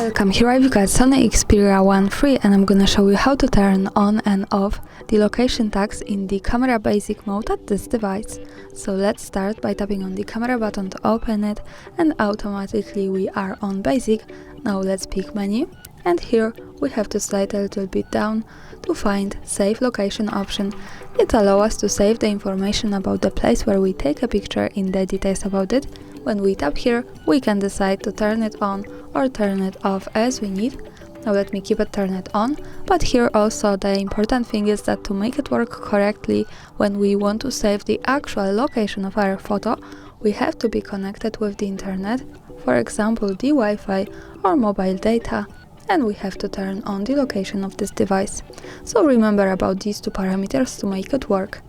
Welcome, here I've got SONY Xperia 1.3 and I'm gonna show you how to turn on and off the location tags in the camera basic mode at this device. So let's start by tapping on the camera button to open it, and automatically we are on basic. Now let's pick menu, and here we have to slide a little bit down to find save location option. It allows us to save the information about the place where we take a picture in the details about it. When we tap here, we can decide to turn it on or turn it off as we need. Now let me keep it turned on, but here also the important thing is that to make it work correctly, when we want to save the actual location of our photo, we have to be connected with the internet, for example the Wi-Fi or mobile data, and we have to turn on the location of this device. So remember about these two parameters to make it work.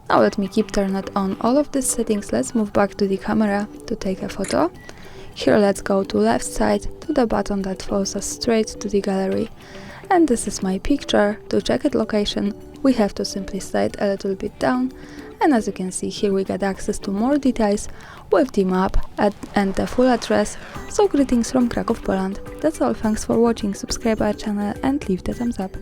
Now let me keep turned on all of these settings. Let's move back to the camera to take a photo. Here let's go to left side to the button that follows us straight to the gallery. And this is my picture. To check its location, we have to simply slide a little bit down. And as you can see here, we get access to more details with the map and the full address. So greetings from Kraków, Poland. That's all, thanks for watching, subscribe our channel and leave the thumbs up.